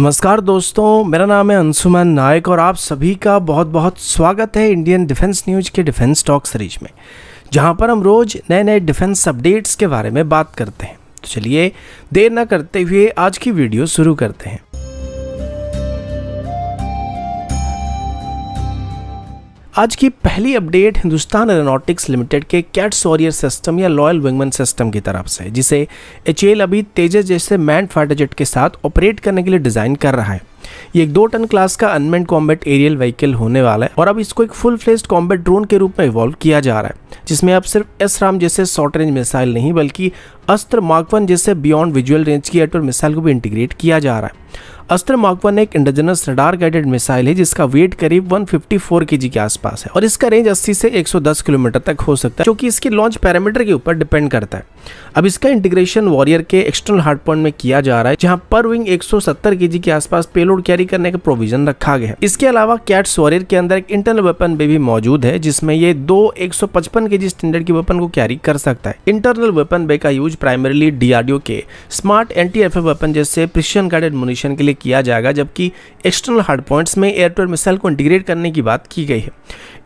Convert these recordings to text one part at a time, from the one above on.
नमस्कार दोस्तों, मेरा नाम है अंशुमन नायक और आप सभी का बहुत बहुत स्वागत है इंडियन डिफेंस न्यूज के डिफेंस टॉक सीरीज में, जहां पर हम रोज नए नए डिफेंस अपडेट्स के बारे में बात करते हैं। तो चलिए देर न करते हुए आज की वीडियो शुरू करते हैं। आज की पहली अपडेट हिंदुस्तान एरोनॉटिक्स लिमिटेड के कैट्स वॉरियर सिस्टम या लॉयल विंगमैन सिस्टम की तरफ से, जिसे HAL अभी तेजस जैसे मैन्ड फाइटर जेट के साथ ऑपरेट करने के लिए डिजाइन कर रहा है। ये एक 2 टन क्लास का अनमैन्ड कॉम्बैट एरियल व्हीकल होने वाला है और अब इसको एक फुल फ्लेज्ड कॉम्बैट ड्रोन के रूप में इवॉल्व किया जा रहा है, जिसमें अब सिर्फ एसराम जैसे शॉर्ट रेंज मिसाइल नहीं बल्कि अस्त्र मार्क 1 जैसे बियॉन्ड विजुअल रेंज की एयर मिसाइल को भी इंटीग्रेट किया जा रहा है। अस्त्र मार्क 1 एक इंडिजिनस रडार गाइडेड मिसाइल है जिसका वेट करीब 154 kg के आसपास है और इसका रेंज 80 से 110 किलोमीटर तक हो सकता है, जो कि इसके लॉन्च पैरामीटर के ऊपर डिपेंड करता है। अब इसका इंटीग्रेशन वॉरियर के एक्सटर्नल हार्ड पॉइंट में किया जा रहा है, जहां पर विंग 170 kg के आसपास पेलोड कैरी करने का प्रोविजन रखा गया है। इसके अलावा कैट्स वॉरियर के अंदर एक इंटरनल वेपन भी मौजूद है, जिसमें ये 2 155 kg स्टैंडर्ड की वेपन को कैरी कर सकता है। इंटरनल वेपन बे का यूज प्राइमरीली DRDO के स्मार्ट एंटी एयरफेयर वेपन जैसे प्रिसिशन गाइडेड मुनिशन के लिए किया जाएगा, जबकि एक्सटर्नल हार्ड पॉइंट्स में एयर टू एयर मिसाइल को इंटीग्रेट करने की बात की गई है।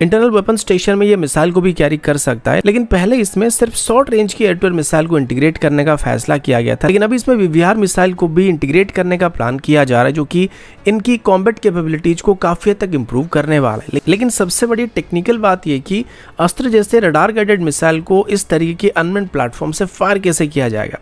इंटरनल वेपन स्टेशन में ये मिसाइल को भी कैरी कर सकता है, लेकिन पहले इसमें सिर्फ शॉर्ट रेंज की एयर टू एयर मिसाइल को इंटीग्रेट करने का फैसला किया गया था, लेकिन अभी इसमें VVR मिसाइल को भी इंटीग्रेट करने का प्लान किया जा रहा है, जो कि इनकी कॉम्बैट कैपेबिलिटीज को काफी हद तक इंप्रूव करने वाला है। लेकिन सबसे बड़ी टेक्निकल बात यह कि अस्त्र जैसे रडार गाइडेड मिसाइल को इस तरीके के अनमैन्ड प्लेटफॉर्म से फायर कैसे किया जाएगा,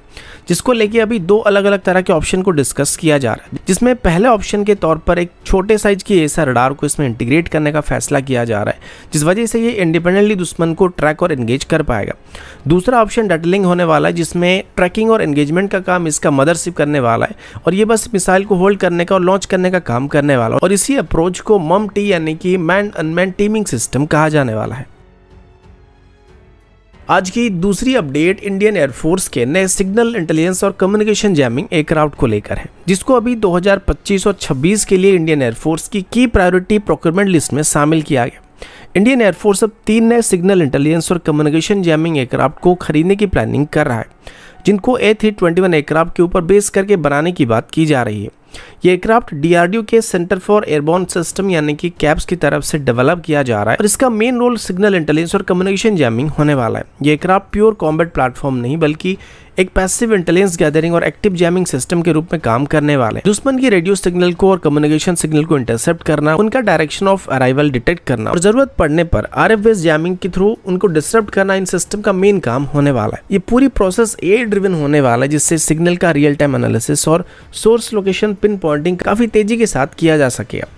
जिसको लेके अभी 2 अलग अलग तरह के ऑप्शन को डिस्कस किया जा रहा है, जिसमें पहले ऑप्शन के तौर पर एक छोटे साइज की ऐसा रडार को इसमें इंटीग्रेट करने का फैसला किया जा रहा है, जिस वजह से ये इंडिपेंडेंटली दुश्मन को ट्रैक और एंगेज कर पाएगा। दूसरा ऑप्शन डटलिंग होने वाला है, जिसमें ट्रैकिंग और एंगेजमेंट का काम इसका मदरशिप करने वाला है और ये बस मिसाइल को होल्ड करने का और लॉन्च करने का काम करने वाला है। और इसी अप्रोच को MUM-T यानी कि मैन अनमैन टीमिंग सिस्टम कहा जाने वाला है। आज की दूसरी अपडेट इंडियन एयरफोर्स के नए सिग्नल इंटेलिजेंस और कम्युनिकेशन जैमिंग एयरक्राफ्ट को लेकर है, जिसको अभी 2025 और 26 के लिए इंडियन एयरफोर्स की प्रायोरिटी प्रोक्योरमेंट लिस्ट में शामिल किया गया। इंडियन एयरफोर्स अब 3 नए सिग्नल इंटेलिजेंस और कम्युनिकेशन जैमिंग एयरक्राफ्ट को खरीदने की प्लानिंग कर रहा है, जिनको A321 एयरक्राफ्ट के ऊपर बेस करके बनाने की बात की जा रही है। ये एयरक्राफ्ट DRDO के सेंटर फॉर एयरबोर्न सिस्टम यानी कि कैप्स की तरफ से डेवलप किया जा रहा है और इसका मेन रोल सिग्नल इंटेलिजेंस और कम्युनिकेशन जैमिंग होने वाला है। ये एयरक्राफ्ट प्योर कॉम्बैट प्लेटफॉर्म नहीं बल्कि एक पैसिव इंटेलिजेंस गैदरिंग और एक्टिव जैमिंग सिस्टम के रूप में काम करने वाले हैं। दुश्मन की रेडियो सिग्नल को और कम्युनिकेशन सिग्नल को इंटरसेप्ट करना, उनका डायरेक्शन ऑफ अराइवल डिटेक्ट करना और जरूरत पड़ने पर RF बेस्ड जैमिंग के थ्रू उनको डिसरप्ट करना इन सिस्टम का मेन काम होने वाला है। ये पूरी प्रोसेस AI ड्रिवन होने वाला है, जिससे सिग्नल का रियल टाइम एनालिसिस और सोर्स लोकेशन पिन पॉइंटिंग काफी तेजी के साथ किया जा सकेगा।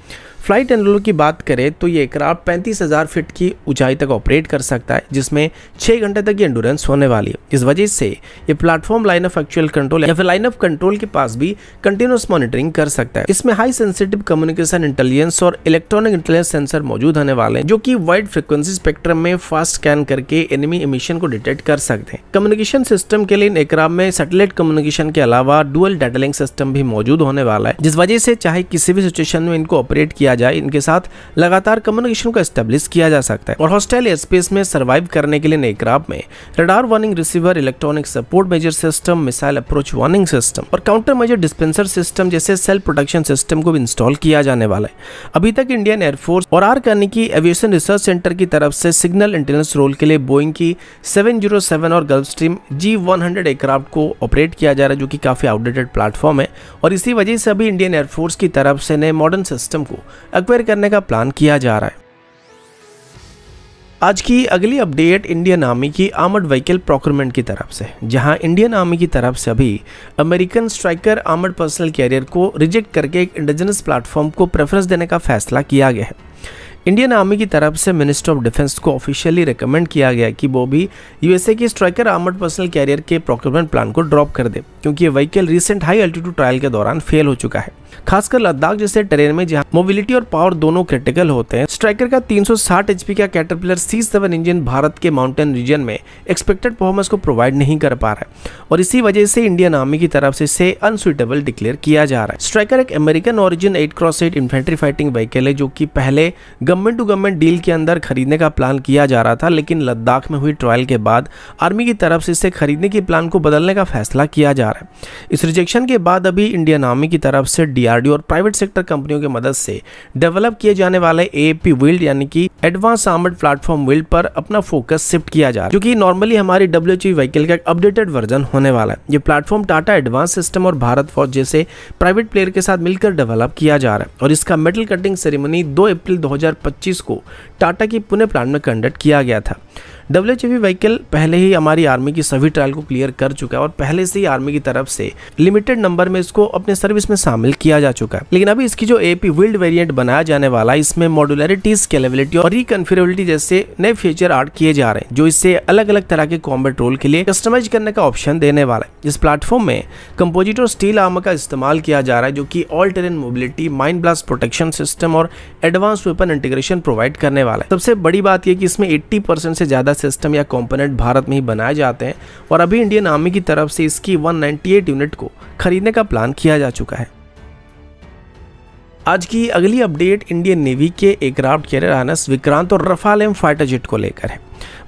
फ्लाइट एनवेलोप की बात करें तो ये एयरक्राफ्ट 35,000 फीट की ऊंचाई तक ऑपरेट कर सकता है, जिसमें 6 घंटे तक ये एंडोरेंस होने वाली है। इस वजह से ये platform line of actual control या फिर लाइन ऑफ कंट्रोल के पास भी कंटिन्यूअस मॉनिटरिंग कर सकता है। इसमें हाई सेंसिटिव कम्युनिकेशन इंटेलिजेंस और इलेक्ट्रॉनिक इंटेलिजेंस सेंसर मौजूद होने वाले हैं, जो कि वाइड फ्रिक्वेंसी स्पेक्ट्रम में फास्ट स्कैन करके एनिमी इमिशन को डिटेक्ट कर सकते हैं। कम्युनिकेशन सिस्टम के लिए एयरक्राफ्ट में सैटेलाइट कम्युनिकेशन के अलावा डुअल डाटा लिंक सिस्टम भी मौजूद होने वाला है, जिस वजह से चाहे किसी भी सिचुएशन में इनको ऑपरेट किया जाए, इनके साथ लगातार कम्युनिकेशन को एस्टेब्लिश किया जा सकता है। और हॉस्टाइल एयर स्पेस में सर्वाइव करने के लिए एयरक्राफ्ट में radar warning receiver, electronic support measure system, missile approach warning system और काउंटर मेजर डिस्पेंसर सिस्टम जैसे सेल्फ प्रोटेक्शन सिस्टम को भी इंस्टॉल किया जाने वाला है। अभी तक इंडियन एयरफोर्स और R Carnegie aviation research centre की तरफ से सिग्नल इंटेलिजेंस रोल के लिए बोइंग की 707 और गल्फस्ट्रीम G100 एयरक्राफ्ट को ऑपरेट किया जा रहा है, जो कि काफी आउटडेटेड प्लेटफॉर्म है और इसी वजह से अभी इंडियन एयरफोर्स की तरफ से नए मॉडर्न सिस्टम को एक्वायर करने का प्लान किया जा रहा है। आज की अगली अपडेट इंडियन आर्मी की आर्मर्ड व्हीकल प्रोक्योरमेंट की तरफ से, जहां इंडियन आर्मी की तरफ से अभी American Stryker armoured personnel carrier को रिजेक्ट करके एक इंडिजिनस प्लेटफॉर्म को प्रेफरेंस देने का फैसला किया गया है। इंडियन आर्मी की तरफ से मिनिस्टर ऑफ डिफेंस को ऑफिशियली रिकमेंड किया गया कि वो भी USA की स्ट्राइकर आर्मर्ड पर्सनल कैरियर के प्रोक्योरमेंट प्लान को ड्रॉप कर दे, क्योंकि ये vehicle recent high altitude trial के दौरान फेल हो चुका है। खासकर लद्दाख जैसे टेरेन में जहां मोबिलिटी और पावर दोनों क्रिटिकल होते हैं, स्ट्राइकर का 360 HP का कैटरपिलर C7 इंजन भारत के माउंटेन रीजन में एक्सपेक्टेड परफॉर्मेंस को प्रोवाइड नहीं कर पा रहा है और इसी वजह से इंडियन आर्मी की तरफ से इसे अनसुइटेबल डिक्लेयर किया जा रहा है। स्ट्राइकर एक American origin 8x8 infantry fighting vehicle है, जो कि पहले गवर्नमेंट टू गवर्नमेंट डील के अंदर खरीदने का प्लान किया जा रहा था, लेकिन लद्दाख में हुई ट्रायल के बाद आर्मी की तरफ से इसे खरीदने की प्लान को बदलने का फैसला किया जा रहा रहा है। इस रिजेक्शन के बाद अभी इंडियन आर्मी की तरफ से DRDO और प्राइवेट सेक्टर कंपनियों की मदद से डेवलप किए जाने वाले AAP व्हील्ड यानी कि एडवांस आर्मर्ड प्लेटफॉर्म व्हील्ड पर अपना फोकस शिफ्ट किया जा रहा है, जो कि नॉर्मली हमारी WHE व्हीकल का एक अपडेटेड वर्जन होने वाला है। ये प्लेटफॉर्म टाटा एडवांस सिस्टम और भारत फौज जैसे प्राइवेट प्लेयर के साथ मिलकर डेवलप किया जा रहा है और इसका मेटल कटिंग सेरेमनी 2 अप्रैल 2025 को टाटा की पुणे प्लांट में कंडक्ट किया गया था। WHE व्हीकल पहले ही हमारी आर्मी की सभी ट्रायल को क्लियर कर चुका है और पहले से ही आर्मी की तरफ से लिमिटेड नंबर में इसको अपने सर्विस में शामिल किया जा चुका है। लेकिन अभी इसकी जो AAP व्हील्ड वेरिएंट बनाया जाने वाला है, इसमें मॉड्यूलरिटी, स्केलेबिलिटी और रिकन्फिगरेबिलिटी जैसे नए फीचर ऐड किए जा रहे हैं, जो इससे अलग अलग तरह के कॉम्बैट रोल के लिए कस्टमाइज करने का ऑप्शन देने वाला है। इस प्लेटफॉर्म में कंपोजिट और स्टील आर्मर का इस्तेमाल किया जा रहा है, जो कि all terrain mobility, mine blast protection system और एडवांस वेपन इंटीग्रेशन प्रोवाइड करने वाला है। सबसे बड़ी बात यह कि इसमें 80% से ज्यादा सिस्टम या कंपोनेंट भारत में ही बनाए जाते हैं और अभी इंडियन आर्मी की तरफ से इसकी 198 यूनिट को खरीदने का प्लान किया जा चुका है। आज की अगली अपडेट इंडियन नेवी के एयरक्राफ्ट कैरियर INS विक्रांत और रफाल M फाइटर जेट को लेकर है।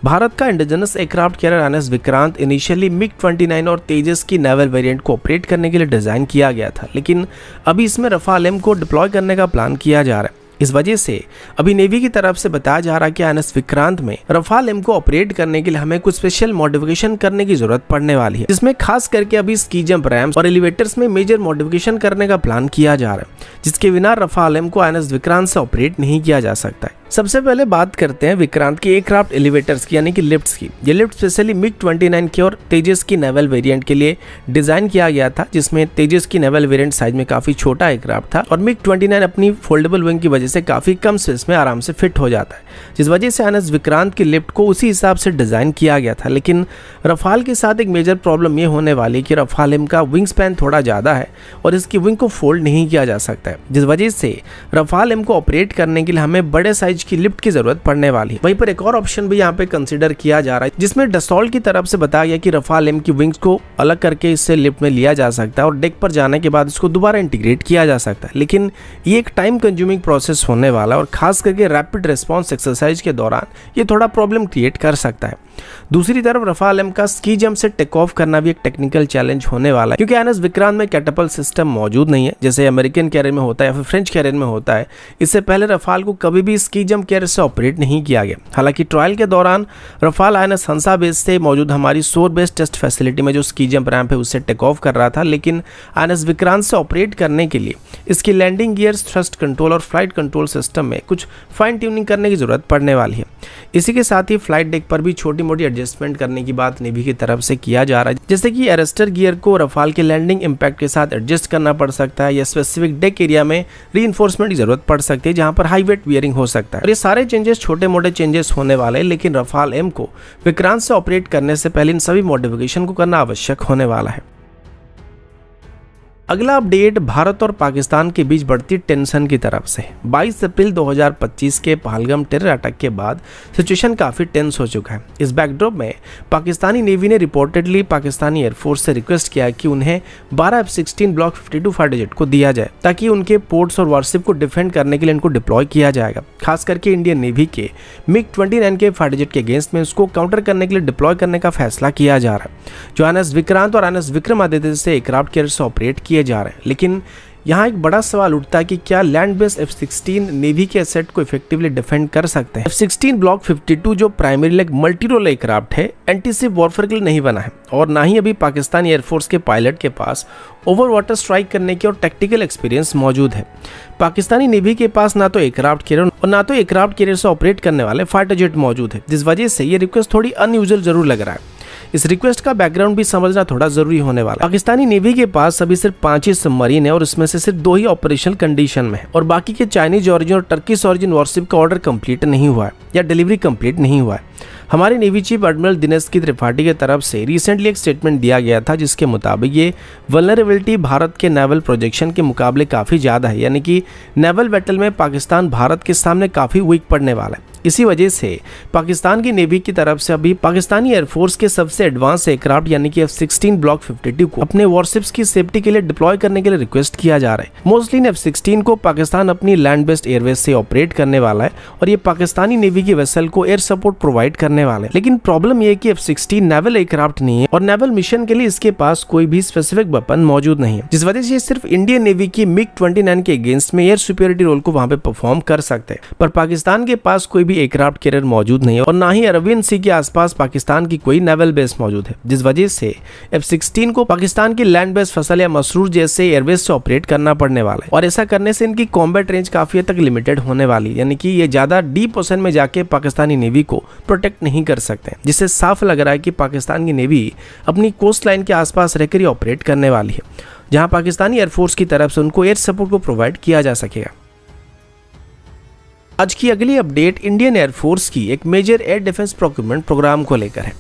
भारत का indigenous aircraft carrier INS Vikrant initially MiG-29 और तेजस की नेवल वेरिएंट को ऑपरेट करने के लिए डिजाइन किया गया था, लेकिन अभी इसमें रफाल M को डिप्लॉय करने का प्लान किया जा रहा है। इस वजह से अभी नेवी की तरफ से बताया जा रहा है कि INS विक्रांत में रफाल M को ऑपरेट करने के लिए हमें कुछ स्पेशल मॉडिफिकेशन करने की जरूरत पड़ने वाली है, जिसमें खास करके अभी स्की जंप रैम्स और एलिवेटर्स में मेजर मॉडिफिकेशन करने का प्लान किया जा रहा है, जिसके बिना रफाल M को INS विक्रांत से ऑपरेट नहीं किया जा सकता है। सबसे पहले बात करते हैं विक्रांत के एयरक्राफ्ट एलिवेटर्स की यानी कि लिफ्ट्स की। ये लिफ्ट स्पेशली MiG-29 के और तेजस की नेवल वेरिएंट के लिए डिजाइन किया गया था, जिसमें तेजस की नेवल वेरिएंट साइज में काफी छोटा एयरक्राफ्ट था और MiG-29 अपनी फोल्डेबल विंग की वजह से काफी कम स्पेस में आराम से फिट हो जाता है, जिस वजह से INS विक्रांत की लिफ्ट को उसी हिसाब से डिजाइन किया गया था। लेकिन रफाल के साथ एक मेजर प्रॉब्लम ये होने वाली कि रफाल M का विंग स्पैन थोड़ा ज्यादा है और इसकी विंग को फोल्ड नहीं किया जा सकता है, जिस वजह से रफाल M को ऑपरेट करने के लिए हमें बड़े साइज की लिफ्ट की जरूरत पड़ने वाली है। वहीं पर एक और ऑप्शन भी यहाँ पे कंसीडर किया जा रहा है, जिसमें डसॉल्ट की तरफ से बताया गया कि रफाल M की विंग्स को अलग करके इससे लिफ्ट में लिया जा सकता है और डेक पर जाने के बाद इसको दोबारा इंटीग्रेट किया जा सकता है। लेकिन ये एक टाइम कंज्यूमिंग प्रोसेस होने वाला है और खास करके रैपिड रिस्पॉन्स एक्सरसाइज के दौरान ये थोड़ा प्रॉब्लम क्रिएट कर सकता है। दूसरी तरफ रफाल M का स्की जंप से टेक ऑफ करना भी एक टेक्निकल चैलेंज होने वाला है, क्योंकि INS विक्रांत में कैटापल्ट सिस्टम मौजूद नहीं है जैसे अमेरिकन कैरियर में होता है या फिर फ्रेंच कैरियर में होता है। इससे पहले रफाल को कभी भी स्की जंप कैरियर से ऑपरेट नहीं किया गया। हालांकि ट्रायल के दौरान रफाल INS हंसा बेस से मौजूद हमारी सोर बेस टेस्ट फैसिलिटी में जो स्की जंप रैंप है उससे टेक ऑफ कर रहा था, लेकिन INS विक्रांत से ऑपरेट करने के लिए इसकी लैंडिंग गियर्स, थ्रस्ट कंट्रोल और फ्लाइट कंट्रोल सिस्टम में कुछ फाइन ट्यूनिंग करने की जरूरत पड़ने वाली है। इसी के साथ ही फ्लाइट डेक पर भी छोटी मोटी एडजस्टमेंट करने की बात नेवी की तरफ से किया जा रहा है, जैसे कि अरेस्टर गियर को रफाल के लैंडिंग इंपैक्ट के साथ एडजस्ट करना पड़ सकता है या स्पेसिफिक डेक एरिया में रीइंफोर्समेंट की जरूरत पड़ सकती है जहां पर हाई वेट बियरिंग हो सकता है। और ये सारे चेंजेस छोटे मोटे चेंजेस होने वाले हैं, लेकिन रफाल M को विक्रांत से ऑपरेट करने से पहले इन सभी मॉडिफिकेशन को करना आवश्यक होने वाला है। अगला अपडेट भारत और पाकिस्तान के बीच बढ़ती टेंशन की तरफ से। 22 अप्रैल 2025 के पहलगाम टेरर अटैक के बाद सिचुएशन काफ़ी टेंस हो चुका है। इस बैकड्रॉप में पाकिस्तानी नेवी ने रिपोर्टेडली पाकिस्तानी एयरफोर्स से रिक्वेस्ट किया कि उन्हें 12 F-16 ब्लॉक 52 फाइटर जेट को दिया जाए, ताकि उनके पोर्ट्स और वारशिप को डिफेंड करने के लिए इनको डिप्लॉय किया जाएगा। खास करके इंडियन नेवी के MiG-29 के फाइटर जेट के अगेंस्ट में उसको काउंटर करने के लिए डिप्लॉय करने का फैसला किया जा रहा है, जो INS विक्रांत और INS विक्रमादित्य से एयरक्राफ्ट कैरियर से ऑपरेट किए जा रहे हैं। लेकिन यहाँ एक बड़ा सवाल उठता है कि क्या लैंड बेस्ड F-16 नेवी के एसेट को इफेक्टिवली डिफेंड कर सकते हैं। F-16 ब्लॉक 52 जो प्राइमरी एक मल्टी रोल एयरक्राफ्ट है, एंटी-शिप वॉरफेयर के लिए नहीं बना है और ना ही अभी पाकिस्तानी एयरफोर्स के पायलट के पास ओवर वाटर स्ट्राइक करने की और टेक्निकल एक्सपीरियंस मौजूद है। पाकिस्तानी नेवी के पास ना तो एयरक्राफ्ट कैरियर और ना तो एयरक्राफ्ट कैरियर से ऑपरेट करने वाले फाइटर जेट मौजूद है, जिस वजह से ये रिक्वेस्ट थोड़ी अनयूजुअल जरूर लग रहा है। इस रिक्वेस्ट का बैकग्राउंड भी समझना थोड़ा जरूरी होने वाला है। पाकिस्तानी नेवी के पास अभी सिर्फ 5 ही सबमरीन है और उसमें से सिर्फ 2 ही ऑपरेशनल कंडीशन में है और बाकी के चाइनीज ऑरिजिन और टर्किश ऑरिजिन वॉरशिप का ऑर्डर कंप्लीट नहीं हुआ है या डिलीवरी कंप्लीट नहीं हुआ है। हमारे नेवी चीफ एडमिरल दिनेश की त्रिपाठी की तरफ से रिसेंटली एक स्टेटमेंट दिया गया था, जिसके मुताबिक ये वल्नरेबिलिटी भारत के नेवल प्रोजेक्शन के मुकाबले काफ़ी ज़्यादा है, यानी कि नेवल बैटल में पाकिस्तान भारत के सामने काफ़ी वीक पड़ने वाला है। इसी वजह से पाकिस्तान की नेवी की तरफ से अभी पाकिस्तानी एयरफोर्स के सबसे एडवांस एयरक्राफ्ट यानी कि F-16 ब्लॉक 52 को अपने वॉरशिप्स की सेफ्टी के लिए डिप्लॉय करने के लिए रिक्वेस्ट किया जा रहा है। मोस्टली F-16 को पाकिस्तान अपनी लैंड बेस्ड एयरवेज से ऑपरेट करने वाला है और ये पाकिस्तानी नेवी की वेसल को एयर सपोर्ट प्रोवाइड करने करने वाले। लेकिन प्रॉब्लम ये है कि F-16 नेवल एयरक्राफ्ट नहीं है और नेवल मिशन के लिए इसके पास कोई भी स्पेसिफिक वेपन मौजूद नहीं है, जिस वजह से सिर्फ इंडियन नेवी की MiG-29 के अगेंस्ट में एयर सुपीरियरिटी रोल को वहां पे परफॉर्म कर सकते हैं। पर पाकिस्तान के पास कोई भी एयरक्राफ्ट कैरियर मौजूद नहीं है और ना ही अरबियन सी के आसपास पाकिस्तान की कोई नेवल बेस मौजूद है, जिस वजह से F-16 को पाकिस्तान की लैंड बेस फसल या मसरूर जैसे एयरबेस से ऑपरेट करना पड़ने वाला है। और ऐसा करने से इनकी कॉम्बैट रेंज काफी हद तक लिमिटेड होने वाली, यानी कि ये ज्यादा डीप ओशन में जाके पाकिस्तानी नेवी को प्रोटेक्ट नहीं कर सकते, जिससे साफ लग रहा है कि पाकिस्तान की नेवी अपनी कोस्ट लाइन के आसपास रहकर ऑपरेट करने वाली है, जहां पाकिस्तानी एयरफोर्स की तरफ से उनको एयर सपोर्ट को प्रोवाइड किया जा सकेगा। आज की अगली अपडेट इंडियन एयरफोर्स की एक major air defence procurement programme को लेकर है।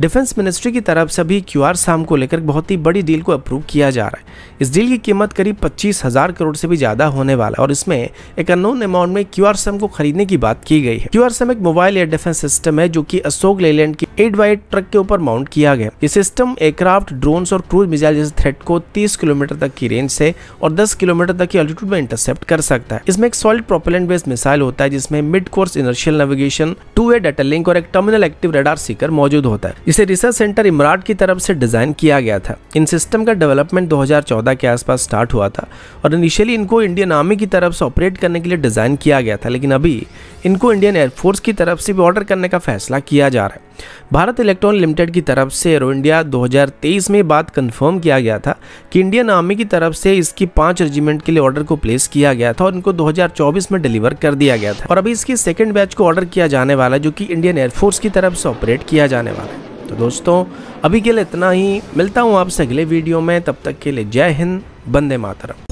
डिफेंस मिनिस्ट्री की तरफ से अभी QRSAM को लेकर बहुत ही बड़ी डील को अप्रूव किया जा रहा है। इस डील की कीमत करीब 25,000 करोड़ से भी ज्यादा होने वाला है और इसमें एक अननोन अमाउंट में QRSAM को खरीदने की बात की गई है। QRSAM एक मोबाइल एयर डिफेंस सिस्टम है जो कि अशोक लेलैंड की 8x8 ट्रक के ऊपर माउंट किया गया। ये सिस्टम एयरक्राफ्ट, ड्रोन्स और क्रूज मिसाइल जैसे थ्रेट को 30 किलोमीटर तक की रेंज से और 10 किलोमीटर तक की एल्टीट्यूड में इंटरसेप्ट कर सकता है। इसमें एक सॉलिड प्रोपेलेंट बेस्ड मिसाइल होता है जिसमें mid course inertial navigation, two way data link और एक टर्मिनल एक्टिव रडार सीकर मौजूद होता है। इसे रिसर्च सेंटर इमराट की तरफ से डिजाइन किया गया था। इन सिस्टम का डेवलपमेंट 2014 के आसपास स्टार्ट हुआ था और इनिशियली इनको इंडियन आर्मी की तरफ से ऑपरेट करने के लिए डिजाइन किया गया था, लेकिन अभी इनको इंडियन एयरफोर्स की तरफ से भी ऑर्डर करने का फैसला किया जा रहा है। भारत इलेक्ट्रॉन लिमिटेड की तरफ से एरो इंडिया 2023 में बात कंफर्म किया गया था कि इंडियन आर्मी की तरफ से इसकी 5 रेजिमेंट के लिए ऑर्डर को प्लेस किया गया था और इनको 2024 में डिलीवर कर दिया गया था और अभी इसकी सेकंड बैच को ऑर्डर किया जाने वाला है जो कि इंडियन एयरफोर्स की तरफ से ऑपरेट किया जाने वाला है। तो दोस्तों अभी के लिए इतना ही, मिलता हूँ आपसे अगले वीडियो में, तब तक के लिए जय हिंद, वंदे मातरम।